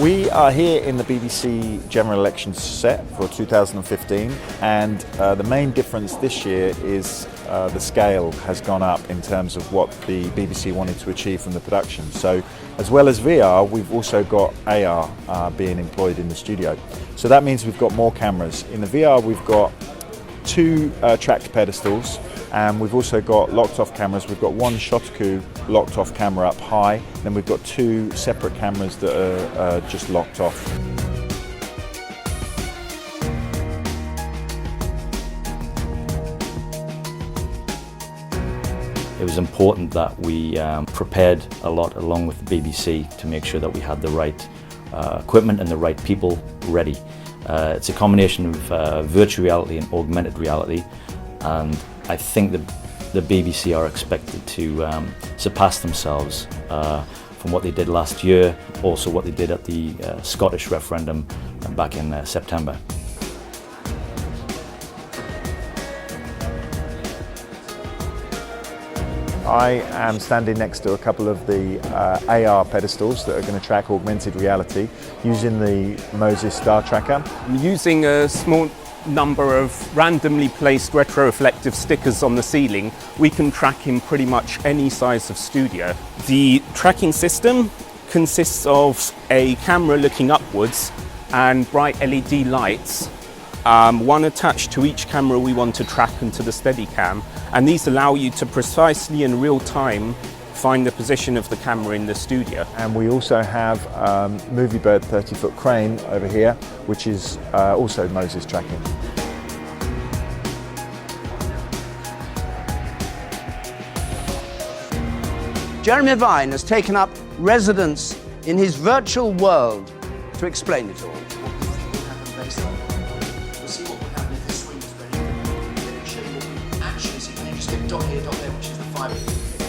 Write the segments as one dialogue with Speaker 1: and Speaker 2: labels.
Speaker 1: We are here in the BBC General Elections set for 2015, and the main difference this year is the scale has gone up in terms of what the BBC wanted to achieve from the production. So as well as VR, we've also got AR being employed in the studio. So that means we've got more cameras. In the VR we've got two tracked pedestals, and we've also got locked off cameras. We've got one Shotoku locked off camera up high, then we've got two separate cameras that are just locked off.
Speaker 2: It was important that we prepared a lot along with the BBC to make sure that we had the right equipment and the right people ready. It's a combination of virtual reality and augmented reality, and I think the BBC are expected to surpass themselves from what they did last year, also what they did at the Scottish referendum back in September.
Speaker 1: I am standing next to a couple of the AR pedestals that are going to track augmented reality using the Moses Star Tracker.
Speaker 3: Using a small number of randomly placed retroreflective stickers on the ceiling, we can track in pretty much any size of studio. The tracking system consists of a camera looking upwards and bright LED lights, one attached to each camera we want to track into the Steadicam, and these allow you to precisely in real time find the position of the camera in the studio.
Speaker 1: And we also have MovieBird 30-foot crane over here, which is also Moses tracking.
Speaker 4: Jeremy Vine has taken up residence in his virtual world to explain it all.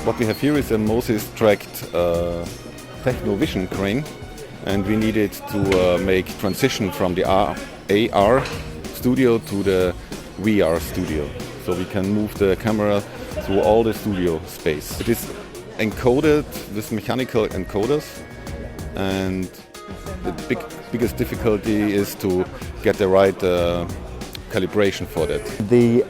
Speaker 5: What we have here is a Moses tracked techno-vision crane, and we needed to make transition from the AR studio to the VR studio, so we can move the camera through all the studio space. It is encoded with mechanical encoders, and the biggest difficulty is to get the right calibration for that.
Speaker 1: The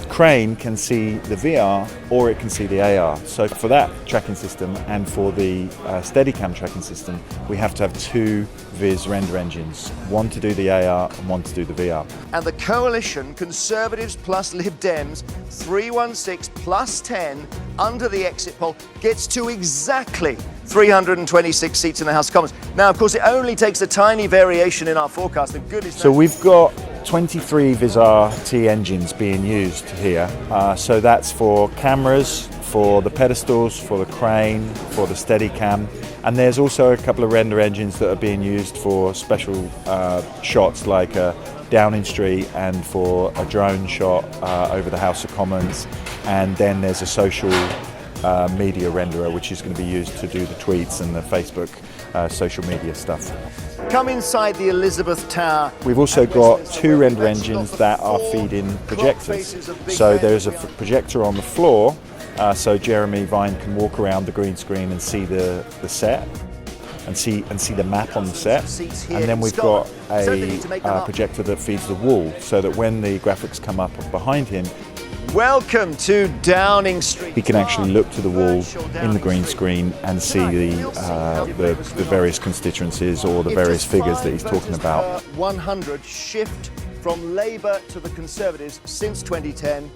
Speaker 1: crane can see the VR or it can see the AR. So for that tracking system and for the Steadicam tracking system, we have to have two Viz render engines, one to do the AR and one to do the VR.
Speaker 6: And the coalition, Conservatives plus Lib Dems, 316 plus 10 under the exit poll, gets to exactly 326 seats in the House of Commons. Now, of course, it only takes a tiny variation in our forecast. The good is
Speaker 1: so we've got 23 Viz RT engines being used here. So that's for cameras, for the pedestals, for the crane, for the Steadicam, and there's also a couple of render engines that are being used for special shots like Downing Street and for a drone shot over the House of Commons, and then there's a social media renderer which is going to be used to do the tweets and the Facebook social media stuff.
Speaker 6: Come inside the Elizabeth Tower.
Speaker 1: We've also got two render engines that are feeding projectors. So there's a projector on the floor, so Jeremy Vine can walk around the green screen and see the set and see the map on the set. And then we've got a projector that feeds the wall, so that when the graphics come up behind him,
Speaker 6: welcome to Downing Street.
Speaker 1: He can actually look to the wall in the green screen and see the various constituencies or the various figures that he's talking about.
Speaker 6: 100 shift from Labour to the Conservatives since 2010.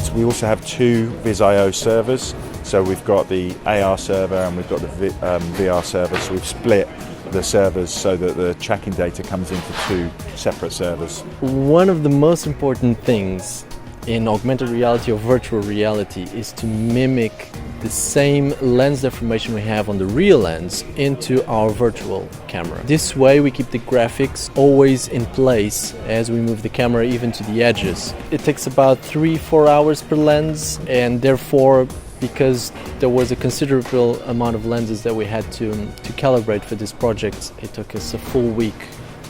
Speaker 1: So we also have two Viz.io servers. So we've got the AR server and we've got the VR server. So we've split the servers so that the tracking data comes into two separate servers.
Speaker 7: One of the most important things in augmented reality or virtual reality is to mimic the same lens deformation we have on the real lens into our virtual camera. This way we keep the graphics always in place as we move the camera even to the edges. It takes about 3-4 hours per lens, and therefore, because there was a considerable amount of lenses that we had to calibrate for this project, it took us a full week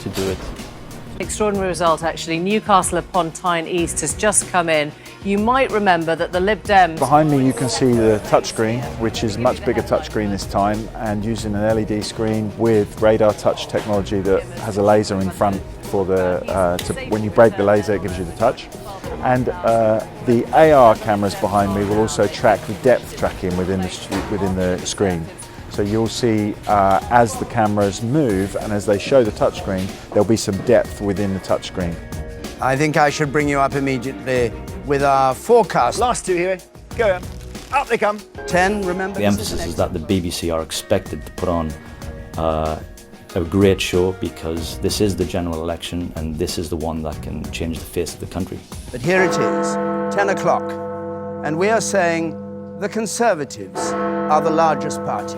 Speaker 7: to do it.
Speaker 8: Extraordinary result, actually. Newcastle upon Tyne East has just come in. you might remember that the Lib Dems...
Speaker 1: Behind me you can see the touchscreen, which is a much bigger touchscreen this time, and using an LED screen with radar touch technology that has a laser in front for when you break the laser it gives you the touch. And the AR cameras behind me will also track the depth tracking within the screen. So you'll see as the cameras move and as they show the touchscreen, there'll be some depth within the touchscreen.
Speaker 4: I think I should bring you up immediately with our forecast.
Speaker 6: Last two here. Go on. Up they come.
Speaker 4: 10, remember?
Speaker 2: The emphasis is that the BBC are expected to put on a great show, because this is the general election and this is the one that can change the face of the country.
Speaker 4: But here it is, 10 o'clock, and we are saying the Conservatives are the largest party.